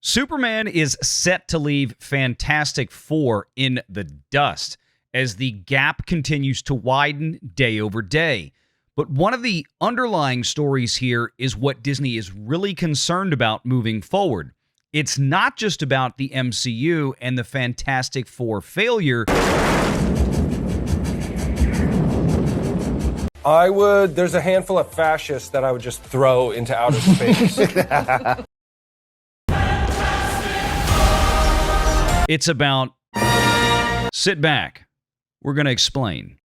Superman is set to leave Fantastic Four in the dust as the gap continues to widen day over day. But one of the underlying stories here is what Disney is really concerned about moving forward. It's not just about the MCU and the Fantastic Four failure. There's a handful of fascists that I would just throw into outer space. It's about, sit back, we're going to explain.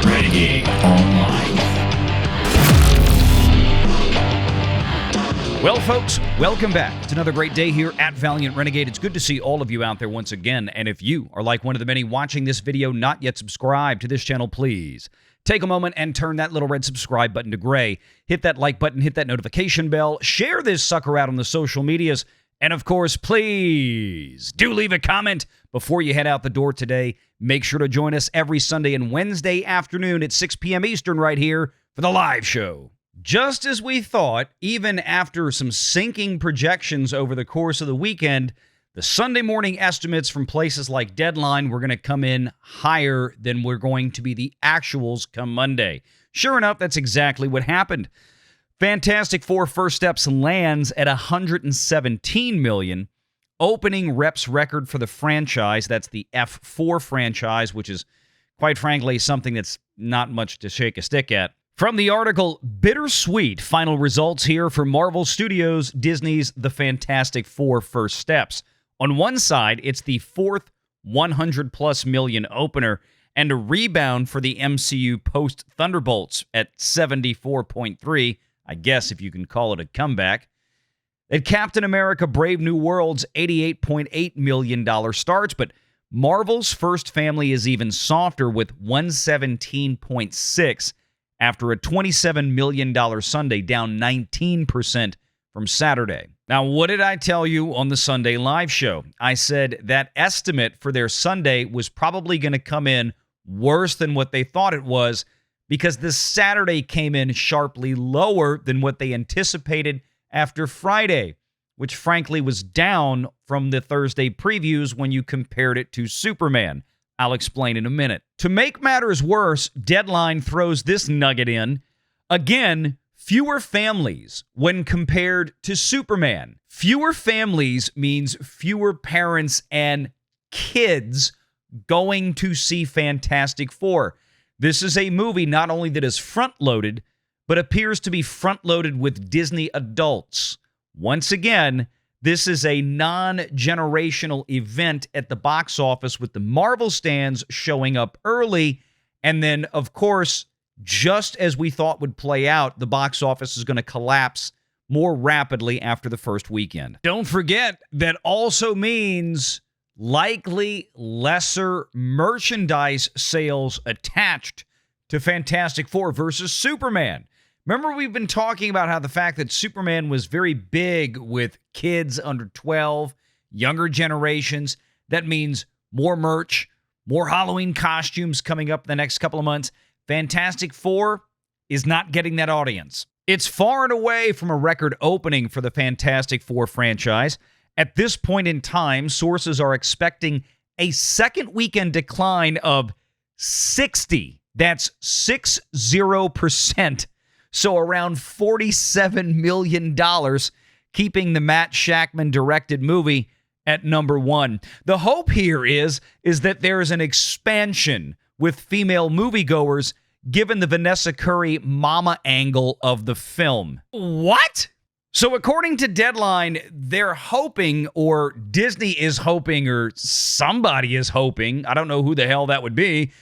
Renegade Online. Well, folks, welcome back. It's another great day here at Valiant Renegade. It's good to see all of you out there once again. And if you are like one of the many watching this video not yet subscribed to this channel, please take a moment and turn that little red subscribe button to gray. Hit that like button, hit that notification bell, share this sucker out on the social medias, and of course, please do leave a comment before you head out the door today. Make sure to join us every Sunday and Wednesday afternoon at 6 p.m. Eastern right here for the live show. Just as we thought, even after some sinking projections over the course of the weekend, the Sunday morning estimates from places like Deadline were going to come in higher than were going to be the actuals come Monday. Sure enough, that's exactly what happened. Fantastic Four First Steps lands at $117 million, opening reps record for the franchise. That's the F4 franchise, which is, quite frankly, something that's not much to shake a stick at. From the article, bittersweet final results here for Marvel Studios, Disney's The Fantastic Four First Steps. On one side, it's the fourth 100-plus million opener and a rebound for the MCU post-Thunderbolts at 74.3, I guess if you can call it a comeback. At Captain America Brave New World's $88.8 million starts, but Marvel's first family is even softer with $117.6 after a $27 million Sunday, down 19% from Saturday. Now, what did I tell you on the Sunday live show? I said that estimate for their Sunday was probably going to come in worse than what they thought it was because this Saturday came in sharply lower than what they anticipated after Friday, which frankly was down from the Thursday previews when you compared it to Superman. I'll explain in a minute. To make matters worse, Deadline throws this nugget in. Again, fewer families when compared to Superman. Fewer families means fewer parents and kids going to see Fantastic Four. This is a movie not only that is front-loaded, but appears to be front-loaded with Disney adults. Once again, this is a non-generational event at the box office with the Marvel stands showing up early. And then, of course, just as we thought would play out, the box office is going to collapse more rapidly after the first weekend. Don't forget, that also means likely lesser merchandise sales attached to Fantastic Four versus Superman. Remember, we've been talking about how the fact that Superman was very big with kids under 12, younger generations. That means more merch, more Halloween costumes coming up the next couple of months. Fantastic Four is not getting that audience. It's far and away from a record opening for the Fantastic Four franchise. At this point in time, sources are expecting a second weekend decline of 60. That's 60%. So around $47 million, keeping the Matt Shakman-directed movie at number one. The hope here is that there is an expansion with female moviegoers given the Vanessa Kirby mama angle of the film. What? So according to Deadline, they're hoping, or Disney is hoping, or somebody is hoping, I don't know who the hell that would be,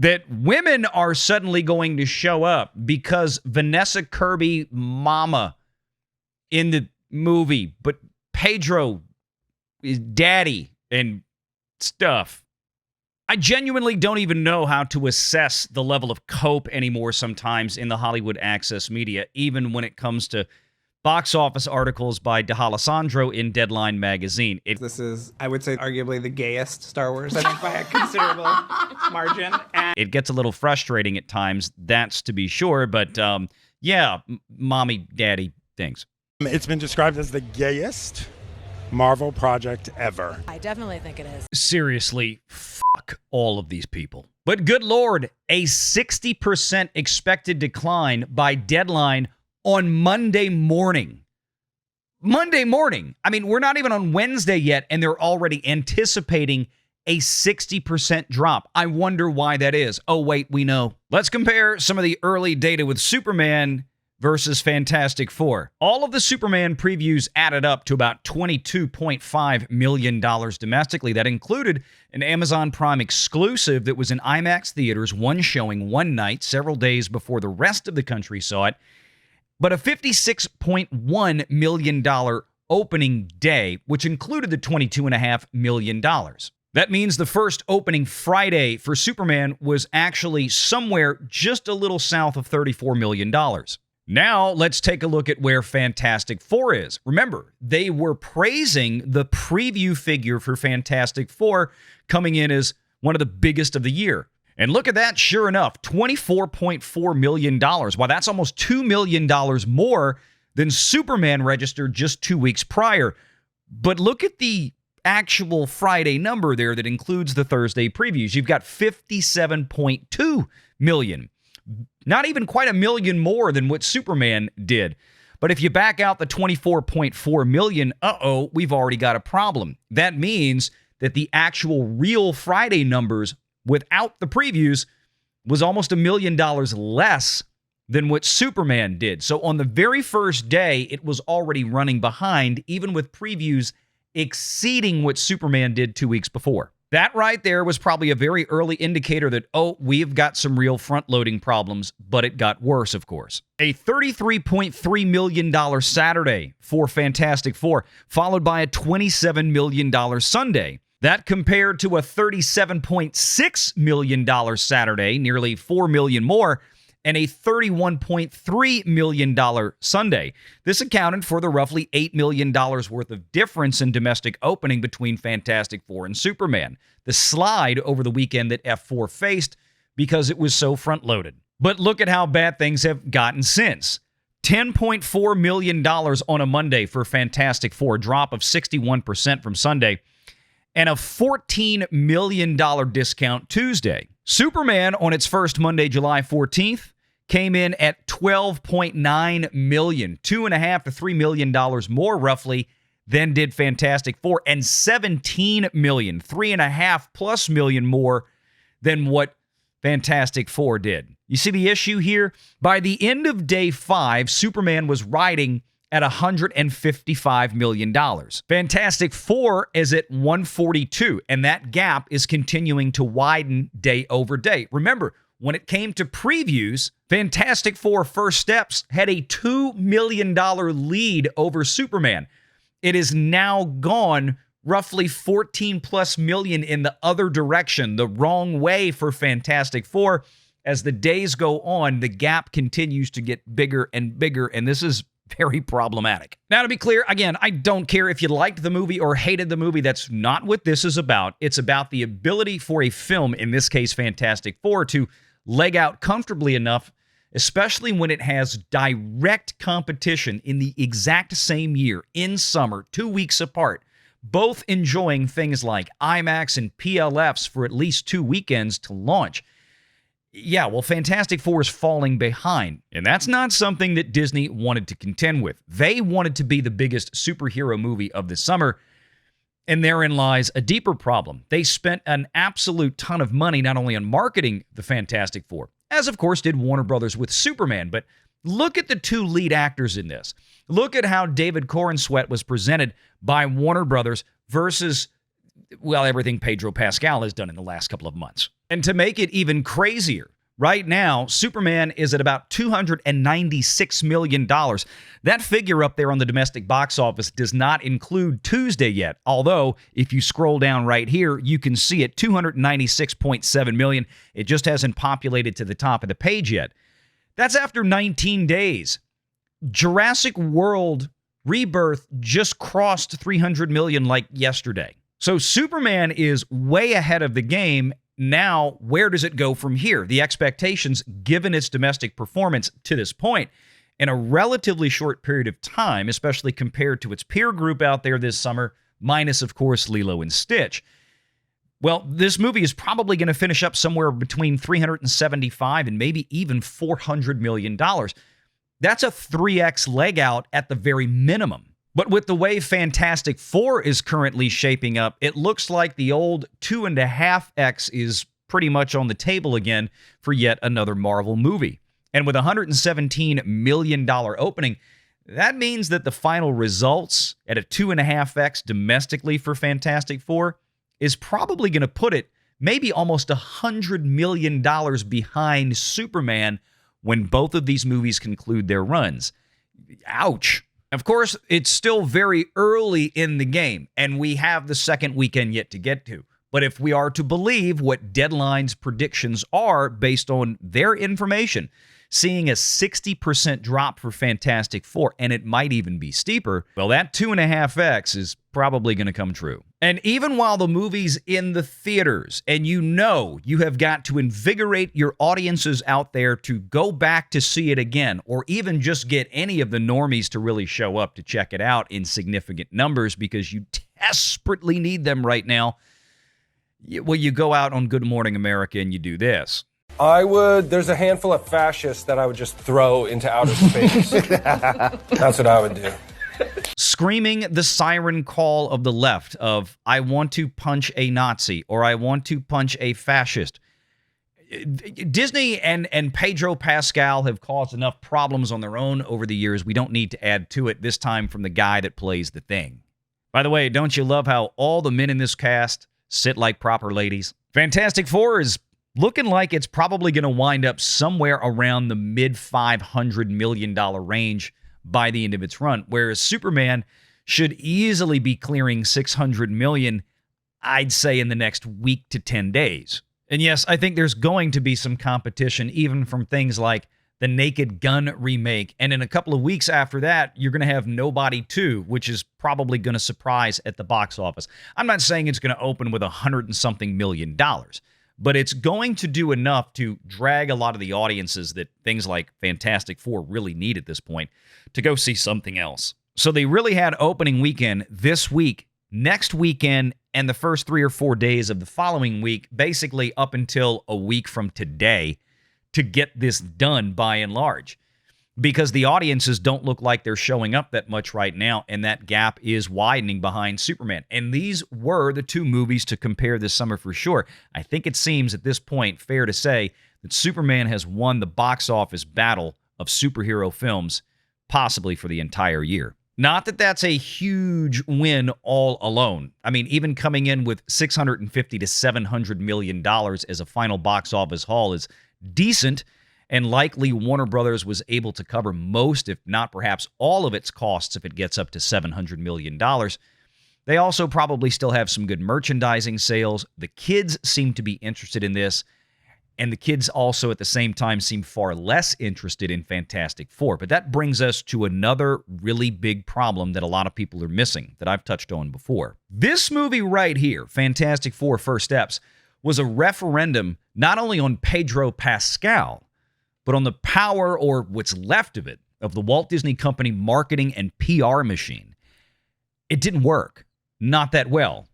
that women are suddenly going to show up because Vanessa Kirby mama in the movie, but Pedro is daddy and stuff. I genuinely don't even know how to assess the level of cope anymore sometimes in the Hollywood access media, even when it comes to box office articles by DeAlessandro in Deadline magazine. This is, I would say, arguably the gayest Star Wars, I think, by a considerable margin. And it gets a little frustrating at times, that's to be sure, but yeah, mommy, daddy things. It's been described as the gayest Marvel project ever. I definitely think it is. Seriously, fuck all of these people. But good Lord, a 60% expected decline by Deadline on Monday morning. Monday morning. I mean, we're not even on Wednesday yet, and they're already anticipating a 60% drop. I wonder why that is. Oh, wait, we know. Let's compare some of the early data with Superman versus Fantastic Four. All of the Superman previews added up to about $22.5 million domestically. That included an Amazon Prime exclusive that was in IMAX theaters, one showing one night, several days before the rest of the country saw it. But a $56.1 million opening day, which included the $22.5 million. That means the first opening Friday for Superman was actually somewhere just a little south of $34 million. Now, let's take a look at where Fantastic Four is. Remember, they were praising the preview figure for Fantastic Four coming in as one of the biggest of the year. And look at that, sure enough, $24.4 million. Wow, that's almost $2 million more than Superman registered just 2 weeks prior. But look at the actual Friday number there that includes the Thursday previews. You've got $57.2 million. Not even quite $1 million more than what Superman did. But if you back out the $24.4 million, we've already got a problem. That means that the actual real Friday numbers without the previews was almost $1 million less than what Superman did. So on the very first day, it was already running behind, even with previews exceeding what Superman did 2 weeks before. That right there was probably a very early indicator that, we've got some real front-loading problems, but it got worse, of course. A $33.3 million Saturday for Fantastic Four, followed by a $27 million Sunday. That compared to a $37.6 million Saturday, nearly $4 million more, and a $31.3 million Sunday. This accounted for the roughly $8 million worth of difference in domestic opening between Fantastic Four and Superman. The slide over the weekend that F4 faced because it was so front-loaded. But look at how bad things have gotten since. $10.4 million on a Monday for Fantastic Four, drop of 61% from Sunday, and a $14 million discount Tuesday. Superman, on its first Monday, July 14th, came in at $12.9 million, $2.5 to $3 million more roughly than did Fantastic Four, and $17 million, $3.5+ million more than what Fantastic Four did. You see the issue here? By the end of day 5, Superman was riding at $155 million. Fantastic Four is at $142, and that gap is continuing to widen day over day. Remember, when it came to previews, Fantastic Four First Steps had a $2 million lead over Superman. It is now gone roughly $14+ million in the other direction, the wrong way for Fantastic Four. As the days go on, the gap continues to get bigger and bigger, and this is very problematic. Now, to be clear, again, I don't care if you liked the movie or hated the movie. That's not what this is about. It's about the ability for a film, in this case Fantastic Four, to leg out comfortably enough, especially when it has direct competition in the exact same year, in summer, 2 weeks apart, both enjoying things like IMAX and PLFs for at least 2 weekends to launch. Yeah, well, Fantastic Four is falling behind, and that's not something that Disney wanted to contend with. They wanted to be the biggest superhero movie of the summer, and therein lies a deeper problem. They spent an absolute ton of money not only on marketing the Fantastic Four, as of course did Warner Brothers with Superman, but look at the two lead actors in this. Look at how David Corenswet was presented by Warner Brothers versus, well, everything Pedro Pascal has done in the last couple of months. And to make it even crazier, right now, Superman is at about $296 million. That figure up there on the domestic box office does not include Tuesday yet, although if you scroll down right here, you can see it, $296.7 million. It just hasn't populated to the top of the page yet. That's after 19 days. Jurassic World Rebirth just crossed 300 million like yesterday. So Superman is way ahead of the game. Now, where does it go from here? The expectations, given its domestic performance to this point, in a relatively short period of time, especially compared to its peer group out there this summer, minus, of course, Lilo and Stitch. Well, this movie is probably going to finish up somewhere between $375 and maybe even $400 million. That's a 3x leg out at the very minimum. But with the way Fantastic Four is currently shaping up, it looks like the old 2.5x is pretty much on the table again for yet another Marvel movie. And with a $117 million opening, that means that the final results at a 2.5x domestically for Fantastic Four is probably going to put it maybe almost $100 million behind Superman when both of these movies conclude their runs. Ouch. Of course, it's still very early in the game, and we have the second weekend yet to get to. But if we are to believe what Deadline's predictions are based on their information, seeing a 60% drop for Fantastic Four, and it might even be steeper, well, that 2.5x is probably going to come true. And even while the movie's in the theaters, and you have got to invigorate your audiences out there to go back to see it again, or even just get any of the normies to really show up to check it out in significant numbers because you desperately need them right now, well, you go out on Good Morning America and you do this. There's a handful of fascists that I would just throw into outer space. That's what I would do. Screaming the siren call of the left of, I want to punch a Nazi, or I want to punch a fascist. Disney and Pedro Pascal have caused enough problems on their own over the years. We don't need to add to it, this time from the guy that plays the Thing. By the way, don't you love how all the men in this cast sit like proper ladies? Fantastic Four is looking like it's probably going to wind up somewhere around the mid-$500 million range by the end of its run, whereas Superman should easily be clearing $600 million, I'd say, in the next week to 10 days. And yes, I think there's going to be some competition, even from things like the Naked Gun remake, and in a couple of weeks after that, you're going to have Nobody 2, which is probably going to surprise at the box office. I'm not saying it's going to open with $100 and something million, but it's going to do enough to drag a lot of the audiences that things like Fantastic Four really need at this point to go see something else. So they really had opening weekend this week, next weekend, and the first 3 or 4 days of the following week, basically up until a week from today, to get this done by and large. Because the audiences don't look like they're showing up that much right now, and that gap is widening behind Superman. And these were the two movies to compare this summer for sure. I think it seems at this point fair to say that Superman has won the box office battle of superhero films, possibly for the entire year. Not that that's a huge win all alone. I mean, even coming in with $650 to $700 million as a final box office haul is decent, and likely Warner Brothers was able to cover most, if not perhaps all of its costs if it gets up to $700 million. They also probably still have some good merchandising sales. The kids seem to be interested in this, and the kids also at the same time seem far less interested in Fantastic Four. But that brings us to another really big problem that a lot of people are missing that I've touched on before. This movie right here, Fantastic Four First Steps, was a referendum not only on Pedro Pascal, but on the power, or what's left of it, of the Walt Disney Company marketing and PR machine. It didn't work. Not that well.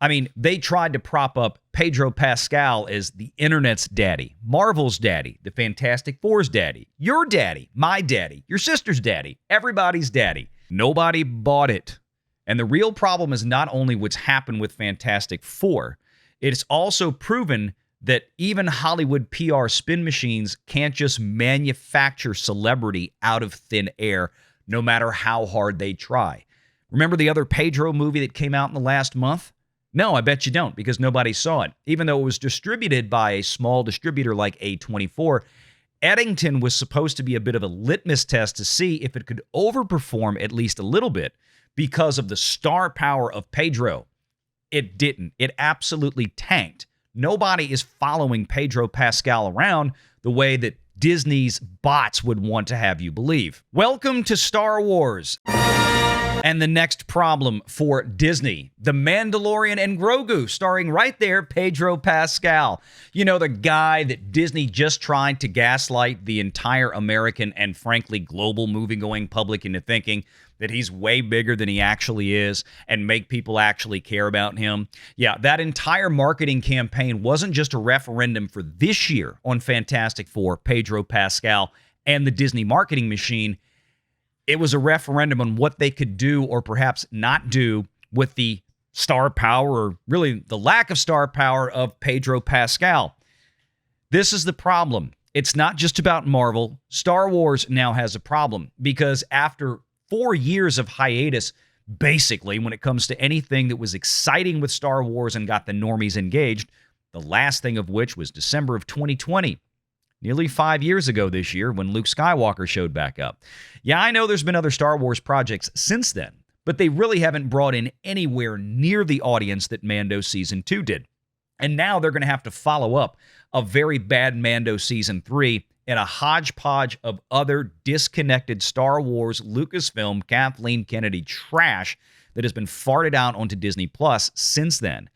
I mean, they tried to prop up Pedro Pascal as the internet's daddy, Marvel's daddy, the Fantastic Four's daddy, your daddy, my daddy, your sister's daddy, everybody's daddy. Nobody bought it. And the real problem is not only what's happened with Fantastic Four, it's also proven that even Hollywood PR spin machines can't just manufacture celebrity out of thin air, no matter how hard they try. Remember the other Pedro movie that came out in the last month? No, I bet you don't, because nobody saw it. Even though it was distributed by a small distributor like A24, Eddington was supposed to be a bit of a litmus test to see if it could overperform at least a little bit because of the star power of Pedro. It didn't. It absolutely tanked. Nobody is following Pedro Pascal around the way that Disney's bots would want to have you believe. Welcome to Star Wars. And the next problem for Disney, The Mandalorian and Grogu, starring right there Pedro Pascal. You know, the guy that Disney just tried to gaslight the entire American and frankly global movie-going public into thinking that he's way bigger than he actually is and make people actually care about him. Yeah, that entire marketing campaign wasn't just a referendum for this year on Fantastic Four, Pedro Pascal, and the Disney marketing machine. It was a referendum on what they could do or perhaps not do with the star power, or really the lack of star power, of Pedro Pascal. This is the problem. It's not just about Marvel. Star Wars now has a problem because after 4 years of hiatus, basically, when it comes to anything that was exciting with Star Wars and got the normies engaged, the last thing of which was December of 2020. Nearly 5 years ago this year when Luke Skywalker showed back up. Yeah, I know there's been other Star Wars projects since then, but they really haven't brought in anywhere near the audience that Mando Season 2 did. And now they're going to have to follow up a very bad Mando Season 3 and a hodgepodge of other disconnected Star Wars, Lucasfilm, Kathleen Kennedy trash that has been farted out onto Disney Plus since then.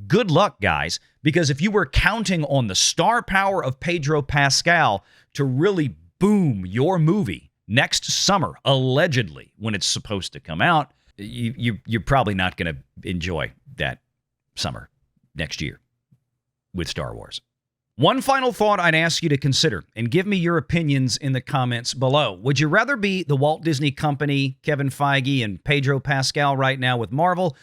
Good luck, guys, because if you were counting on the star power of Pedro Pascal to really boom your movie next summer, allegedly, when it's supposed to come out, you're probably not going to enjoy that summer next year with Star Wars. One final thought I'd ask you to consider, and give me your opinions in the comments below. Would you rather be the Walt Disney Company, Kevin Feige, and Pedro Pascal right now with Marvel,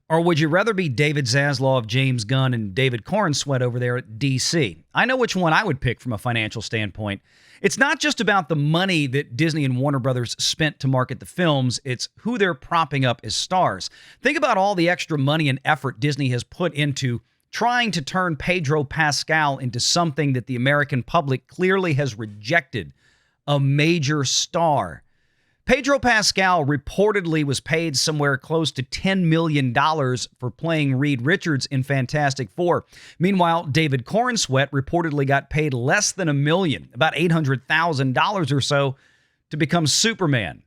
or would you rather be David Zaslav, James Gunn, and David Corenswet over there at DC? I know which one I would pick from a financial standpoint. It's not just about the money that Disney and Warner Brothers spent to market the films, it's who they're propping up as stars. Think about all the extra money and effort Disney has put into trying to turn Pedro Pascal into something that the American public clearly has rejected, a major star. Pedro Pascal reportedly was paid somewhere close to $10 million for playing Reed Richards in Fantastic Four. Meanwhile, David Corenswet reportedly got paid less than $1 million, about $800,000 or so, to become Superman.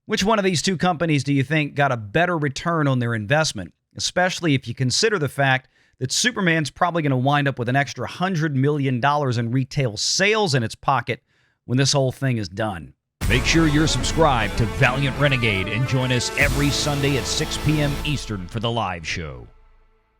Which one of these two companies do you think got a better return on their investment, especially if you consider the fact that Superman's probably going to wind up with an extra $100 million in retail sales in its pocket when this whole thing is done? Make sure you're subscribed to Valiant Renegade and join us every Sunday at 6 p.m. Eastern for the live show.